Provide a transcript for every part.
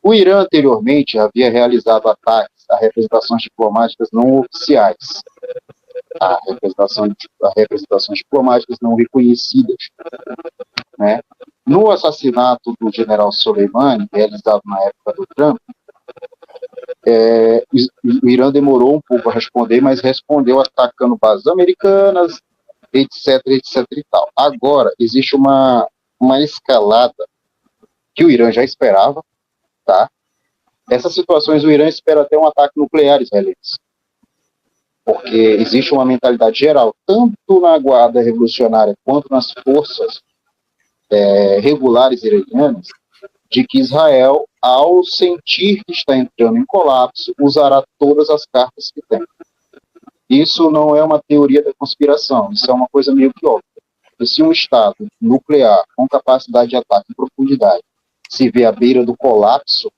O Irã anteriormente havia realizado ataques a representações diplomáticas não oficiais, a representações diplomáticas não reconhecidas, né? No assassinato do general Soleimani, realizado na época do Trump, o Irã demorou um pouco a responder, mas respondeu atacando bases americanas, etc, etc e tal. Agora, existe uma escalada que o Irã já esperava, tá? Essas situações, o Irã espera até um ataque nuclear israelense, porque existe uma mentalidade geral, tanto na guarda revolucionária quanto nas forças regulares iranianas, de que Israel, ao sentir que está entrando em colapso, usará todas as cartas que tem. Isso não é uma teoria da conspiração, isso é uma coisa meio que óbvia. E se um Estado nuclear com capacidade de ataque em profundidade se vê à beira do colapso,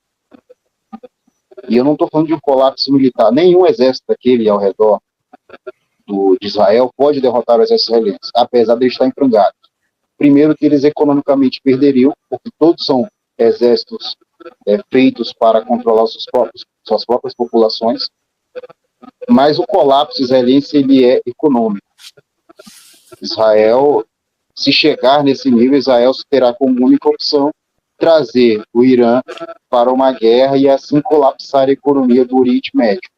e eu não estou falando de um colapso militar, nenhum exército daquele ao redor de Israel pode derrotar o exército israelense, apesar de ele estar em frangalhos. Primeiro que eles economicamente perderiam, porque todos são exércitos feitos para controlar suas próprias populações, mas o colapso israelense ele é econômico. Israel, se chegar nesse nível, Israel terá como única opção trazer o Irã para uma guerra e assim colapsar a economia do Oriente Médio.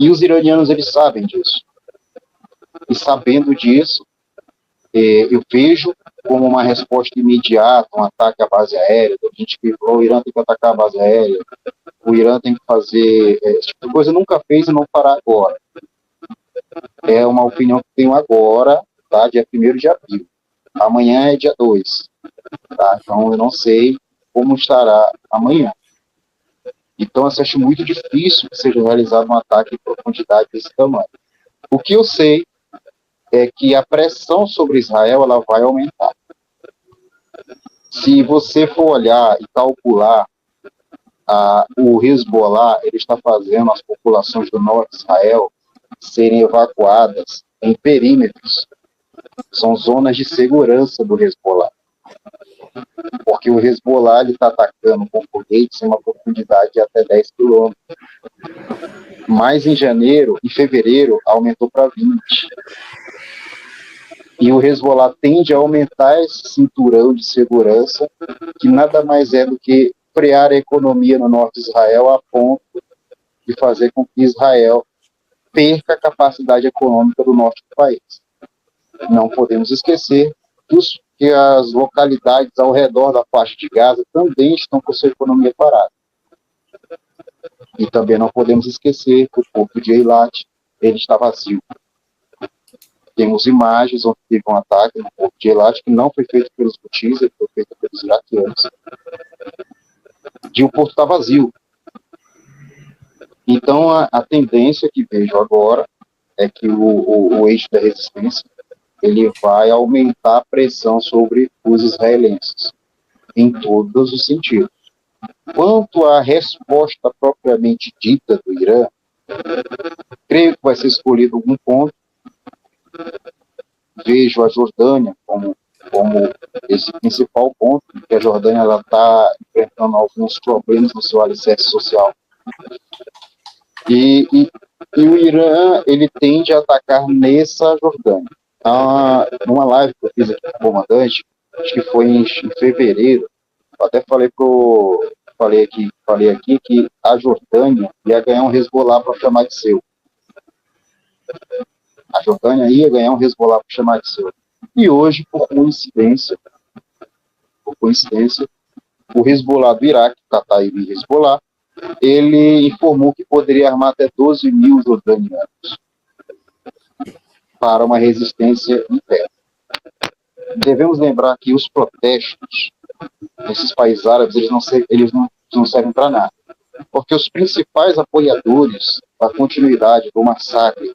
E os iranianos, eles sabem disso. E sabendo disso, eu vejo como uma resposta imediata, um ataque à base aérea. A gente que o Irã tem que atacar a base aérea, o Irã tem que fazer esse tipo de coisa, nunca fez e não fará agora. É uma opinião que tenho agora, tá? Dia 1º de abril. Amanhã é dia 2. Tá? Então eu não sei como estará amanhã. Então eu acho muito difícil que seja realizado um ataque em profundidade desse tamanho. O que eu sei é que a pressão sobre Israel ela vai aumentar. Se você for olhar e calcular, o Hezbollah ele está fazendo as populações do norte de Israel serem evacuadas em perímetros. São zonas de segurança do Hezbollah. Porque o Hezbollah está atacando com foguetes em uma profundidade de até 10 quilômetros. Mas em janeiro e fevereiro aumentou para 20. E o Hezbollah tende a aumentar esse cinturão de segurança, que nada mais é do que frear a economia no norte de Israel a ponto de fazer com que Israel perca a capacidade econômica do norte do país. Não podemos esquecer que as localidades ao redor da faixa de Gaza também estão com sua economia parada. E também não podemos esquecer que o porto de Eilat ele está vazio. Temos imagens onde teve um ataque no porto de Eilat que não foi feito pelos Houthis, ele foi feito pelos iraquianos. E o porto está vazio. Então, a tendência que vejo agora é que o eixo da resistência ele vai aumentar a pressão sobre os israelenses, em todos os sentidos. Quanto à resposta propriamente dita do Irã, creio que vai ser escolhido algum ponto. Vejo a Jordânia como esse principal ponto, porque a Jordânia está enfrentando alguns problemas no seu alicerce social. E o Irã ele tende a atacar nessa Jordânia. Numa live que eu fiz aqui com o comandante, acho que foi em fevereiro, eu até falei aqui que a Jordânia ia ganhar um Hezbollah para chamar de seu. A Jordânia ia ganhar um Hezbollah para chamar de seu. E hoje, por coincidência, o Hezbollah do Iraque, Kataib Hezbollah, ele informou que poderia armar até 12 mil jordanianos para uma resistência interna. Devemos lembrar que os protestos nesses países árabes eles não servem para nada, porque os principais apoiadores da continuidade do massacre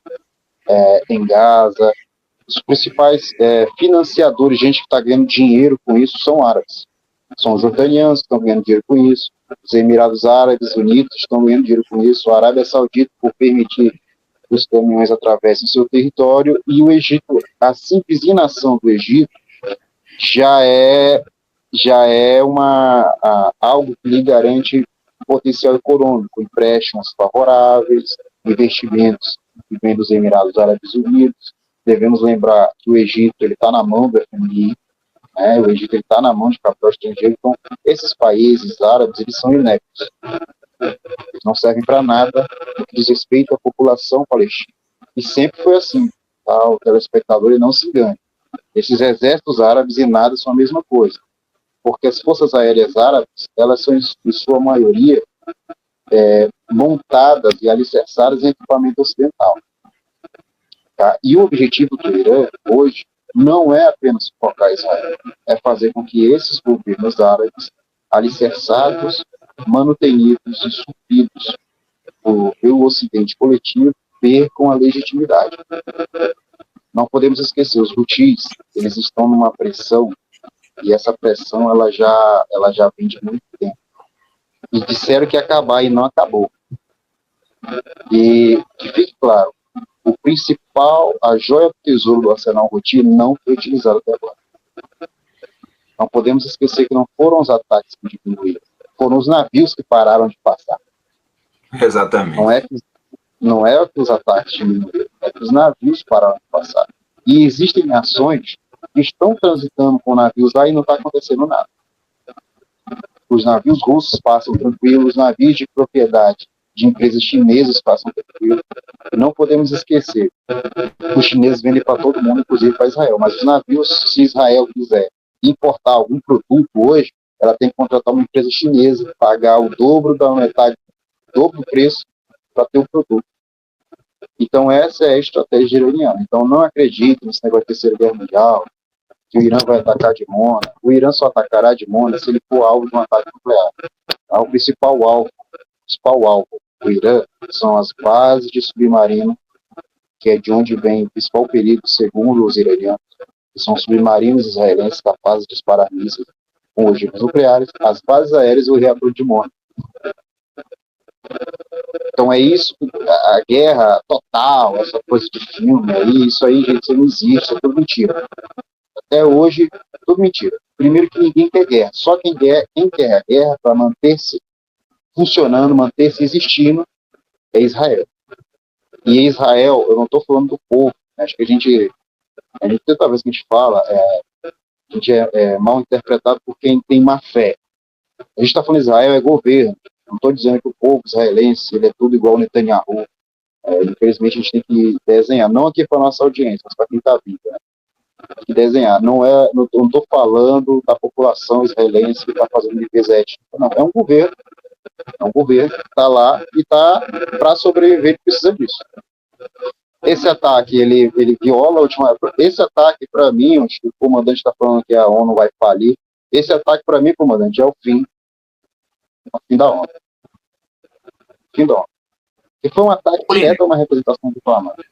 em Gaza, os principais financiadores, gente que está ganhando dinheiro com isso, são árabes. São os jordanianos que estão ganhando dinheiro com isso, os Emirados Árabes Unidos estão ganhando dinheiro com isso, a Arábia Saudita por permitir que os caminhões atravessem seu território, e o Egito, a simples inação do Egito já é já é algo que lhe garante potencial econômico, empréstimos favoráveis, investimentos que vêm dos Emirados Árabes Unidos. Devemos lembrar que o Egito está na mão do FMI, né? O Egito está na mão de capital estrangeiro. Então, esses países árabes eles são ineptos, eles não servem para nada no que diz respeito à população palestina. E sempre foi assim, tá? O telespectador ele não se engane. Esses exércitos árabes e nada são a mesma coisa, porque as forças aéreas árabes, elas são, em sua maioria, montadas e alicerçadas em equipamento ocidental. Tá? E o objetivo do Irã, hoje, não é apenas focar Israel, é fazer com que esses governos árabes, alicerçados, manutenidos e supridos pelo Ocidente coletivo, percam a legitimidade. Não podemos esquecer, os Houthis, eles estão numa pressão, e essa pressão ela já vem de muito tempo. E disseram que ia acabar e não acabou. E que fique claro, o principal, a joia do tesouro do arsenal Houthi não foi utilizado até agora. Não podemos esquecer que não foram os ataques que diminuíram, foram os navios que pararam de passar. Exatamente. Não é que os ataques diminuíram, é que os navios pararam de passar. E existem nações que estão transitando com navios lá e não está acontecendo nada. Os navios russos passam tranquilos, os navios de propriedade de empresas chinesas passam tranquilos. Não podemos esquecer, os chineses vendem para todo mundo, inclusive para Israel. Mas os navios, se Israel quiser importar algum produto hoje, ela tem que contratar uma empresa chinesa, pagar o dobro da metade, o dobro do preço para ter o produto. Então essa é a estratégia iraniana. Então não acredito nesse negócio de terceira guerra mundial, que o Irã vai atacar de Mona. O Irã só atacará de Mona se ele for alvo de um ataque nuclear. O principal alvo do Irã são as bases de submarino, que é de onde vem o principal perigo, segundo os iranianos, que são submarinos israelenses capazes de disparar mísseis com ogivas nucleares, as bases aéreas e o reator de Mona. Então é isso, a guerra total, essa coisa de filme aí, isso aí, gente, isso não existe, é tudo mentira. Até hoje, tudo mentira. Primeiro que ninguém quer guerra, só quem quer a guerra para manter-se funcionando, manter-se existindo, é Israel. E Israel, eu não estou falando do povo, né? Acho que a gente toda vez que a gente fala, a gente é mal interpretado por quem tem má fé. A gente está falando de Israel, é governo. Não estou dizendo que o povo israelense ele é tudo igual ao Netanyahu. Infelizmente, a gente tem que desenhar, não aqui para a nossa audiência, mas para quem está vindo, né? Tem que desenhar. Não estou falando da população israelense que está fazendo limpeza étnica. Não, é um governo que está lá e está para sobreviver, precisa disso. Esse ataque, ele viola a última... Esse ataque, para mim, o comandante está falando que a ONU vai falir. Esse ataque, para mim, comandante, é o fim da ONU. Fim da ONU. E foi um ataque direto a uma representação diplomática.